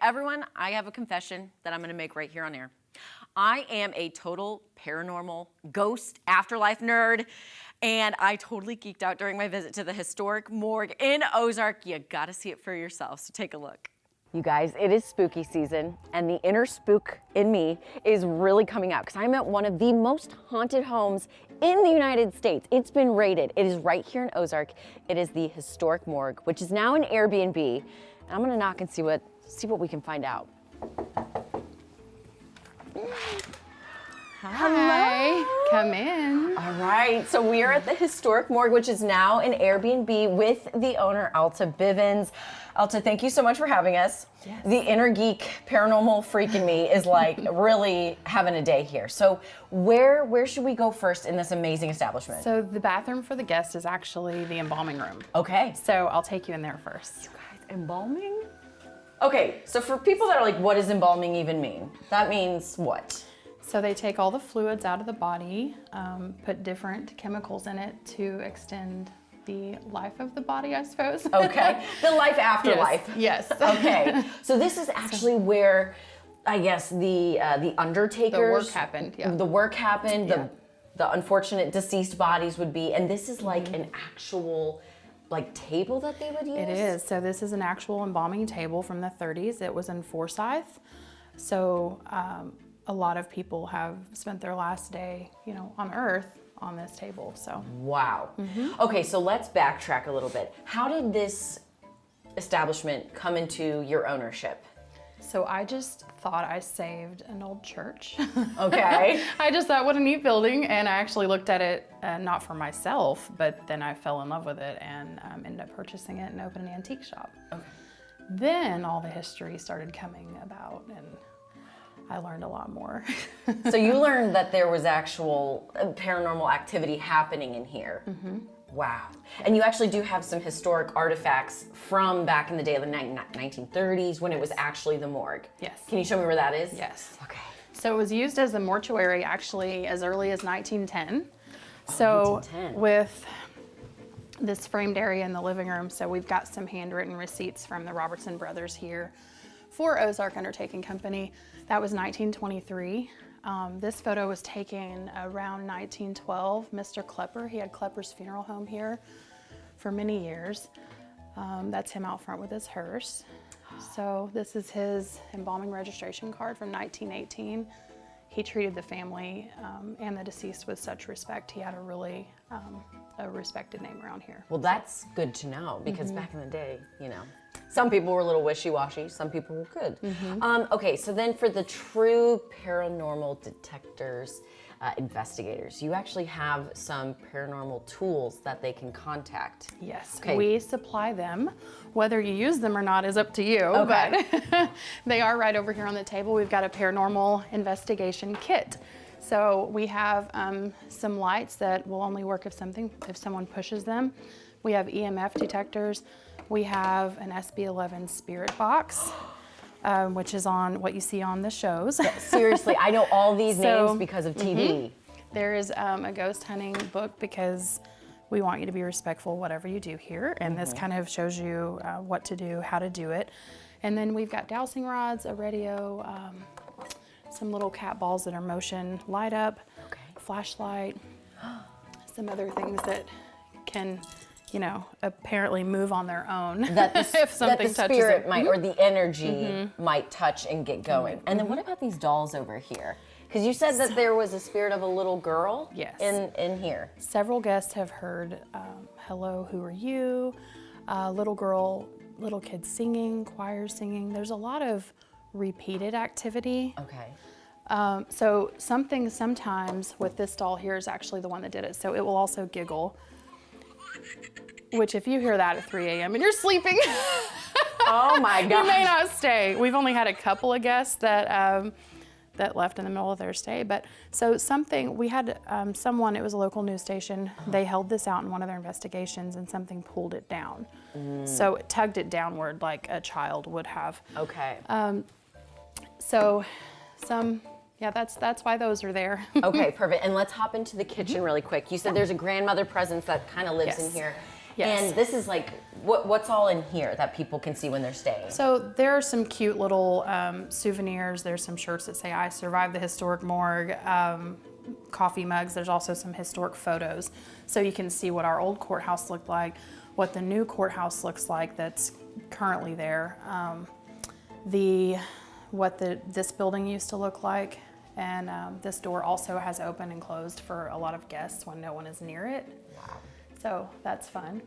Everyone, I have a confession that I'm gonna make right here on air. I am a total paranormal, ghost, afterlife nerd, and I totally geeked out during my visit to the historic morgue in Ozark. You gotta see it for yourself, so take a look. You guys, it is spooky season, and the inner spook in me is really coming out because I'm at one of the most haunted homes in the United States. It's been raided. It is right here in Ozark. It is the historic morgue, which is now an Airbnb. And I'm gonna knock and see what we can find out. Hi. Hello. Come in. All right, so we are at the historic morgue, which is now an Airbnb with the owner, Alta Bivens. Alta, thank you so much for having us. Yes. The inner geek, paranormal freak in me is like really having a day here. So where should we go first in this amazing establishment? So the bathroom for the guest is actually the embalming room. Okay. So I'll take you in there first. You guys, embalming? Okay, so for people that are like, what does embalming even mean? That means what? So they take all the fluids out of the body, put different chemicals in it to extend the life of the body, I suppose. Okay, the life after life. Yes. Okay, so this is actually where, I guess, the undertakers. The work happened, yeah. The work happened, Yeah. the unfortunate deceased bodies would be, and this is like an actual, like, table that they would use? It is. So this is an actual embalming table from the 30s. It was in Forsyth. So a lot of people have spent their last day, on Earth on this table, so. Wow. Okay, so let's backtrack a little bit. How did this establishment come into your ownership? So I just thought I saved an old church. Okay. I just thought, what a neat building, and I actually looked at it, not for myself, but then I fell in love with it and ended up purchasing it and opened an antique shop. Okay. Then all the history started coming about, and I learned a lot more. So you learned that there was actual paranormal activity happening in here. Wow. And you actually do have some historic artifacts from back in the day of the 1930s when it was actually the morgue. Yes. Can you show me where that is? Yes. Okay. So it was used as a mortuary actually as early as 1910. So 1910. with this framed area in the living room, so we've got some handwritten receipts from the Robertson brothers here for Ozark Undertaking Company. That was 1923. This photo was taken around 1912. Mr. Klepper, he had Klepper's Funeral Home here for many years. That's him out front with his hearse. So this is his embalming registration card from 1918. He treated the family and the deceased with such respect. He had a really a respected name around here. Well, that's good to know because back in the day, some people were a little wishy-washy, some people were good. Okay, so then for the true paranormal detectors, investigators, you actually have some paranormal tools that they can contact. Yes, Okay. we supply them. Whether you use them or not is up to you, Okay. but they are right over here on the table. We've got a paranormal investigation kit. So we have some lights that will only work if someone pushes them. We have EMF detectors. We have an SB11 spirit box, which is on what you see on the shows. Seriously, I know all these names because of TV. There is a ghost hunting book because we want you to be respectful whatever you do here. And this kind of shows you what to do, how to do it. And then we've got dowsing rods, a radio, some little cat balls that are motion light up, flashlight, some other things that can, apparently move on their own. If something that the touches spirit it. might, or the energy might touch and get going. And then what about these dolls over here? Because you said that there was a spirit of a little girl Yes. in here. Several guests have heard, hello, who are you? Little girl, little kids singing, choir singing. There's a lot of repeated activity. Okay. So something sometimes with this doll here is actually the one that did it. So it will also giggle, which if you hear that at 3 a.m. and you're sleeping, Oh my you gosh. may not stay. We've only had a couple of guests that that left in the middle of their stay. But so we had someone, it was a local news station, they held this out in one of their investigations and something pulled it down. So it tugged it downward like a child would have. Okay. So yeah, that's why those are there. Okay, perfect. And let's hop into the kitchen really quick. You said there's a grandmother presence that kind of lives in Yes. here. Yes. And this is like, what's all in here that people can see when they're staying? So there are some cute little souvenirs. There's some shirts that say "I survived the historic morgue," coffee mugs. There's also some historic photos, so you can see what our old courthouse looked like, what the new courthouse looks like that's currently there, this building used to look like, and this door also has opened and closed for a lot of guests when no one is near it. Wow. So that's fun.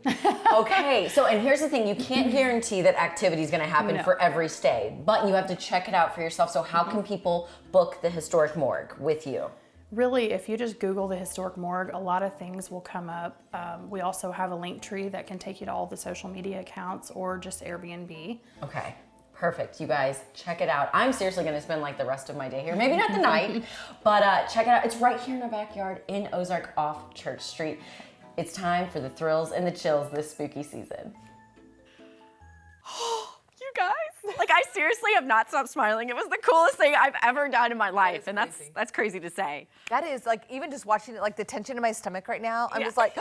Okay, so and here's the thing, you can't guarantee that activity is going to happen for every stay, but you have to check it out for yourself. So how can people book the historic morgue with you? Really, if you just Google the historic morgue, a lot of things will come up. We also have a link tree that can take you to all the social media accounts or just Airbnb. Okay, perfect. You guys, check it out. I'm seriously going to spend like the rest of my day here. Maybe not the night, but check it out. It's right here in our backyard in Ozark off Church Street. It's time for the thrills and the chills this spooky season. You guys, like I seriously have not stopped smiling. It was the coolest thing I've ever done in my life, and that's crazy to say. That is like, even just watching it, like the tension in my stomach right now, I'm just like,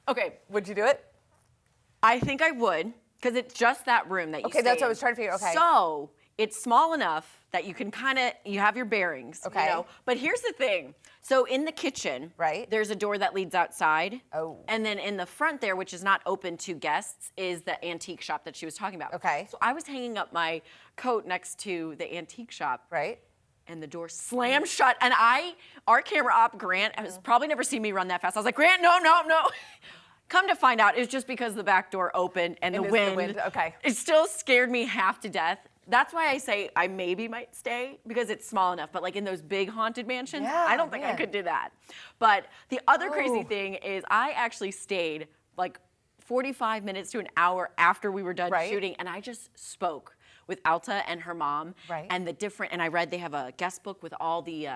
Okay, would you do it? I think I would, because it's just that room that you Okay, stay that's what I in. was trying to figure. Okay. So it's small enough that you can you have your bearings. Okay. You know? But here's the thing. So in the kitchen, Right. there's a door that leads outside. Oh. And then in the front there, which is not open to guests, is the antique shop that she was talking about. Okay. So I was hanging up my coat next to the antique shop. Right. And the door slammed shut. And our camera op, Grant, has probably never seen me run that fast. I was like, Grant, no. Come to find out, it's just because the back door opened and the it's wind. the wind, okay. It still scared me half to death. That's why I say I maybe might stay, because it's small enough. But like in those big haunted mansions, Yeah, I don't think I man. could do that. But the other crazy Oh. thing is I actually stayed like 45 minutes to an hour after we were done Right. shooting, and I just spoke with Alta and her mom, Right. and and I read they have a guest book with all the,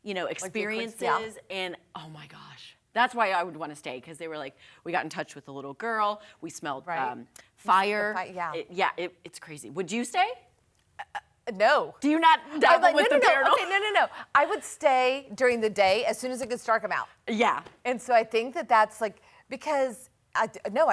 experiences, yeah. and oh my gosh. That's why I would want to stay, because they were like, we got in touch with the little girl, we smelled Right. fire. Yeah. It's crazy. Would you stay? No. Do you not dabble with the paranormal? Okay, no. I would stay during the day. As soon as it gets dark, I'm out. Yeah. And so I think that that's like, because I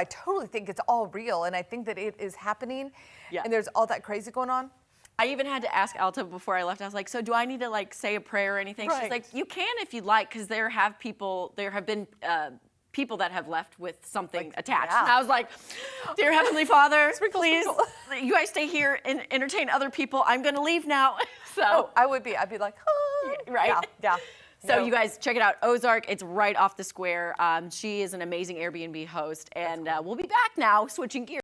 totally think it's all real, and I think that it is happening. Yeah. And there's all that crazy going on. I even had to ask Alta before I left. I was like, so do I need to like say a prayer or anything? She's Right. like, you can if you'd like, because there have been people that have left with something attached. yeah. And I was like, dear Heavenly Father, please, you guys stay here and entertain other people. I'm going to leave now. So, Oh, I'd be like, oh. right? Yeah. So No. you guys check it out, Ozark. It's right off the square. She is an amazing Airbnb host, and we'll be back now, switching gears.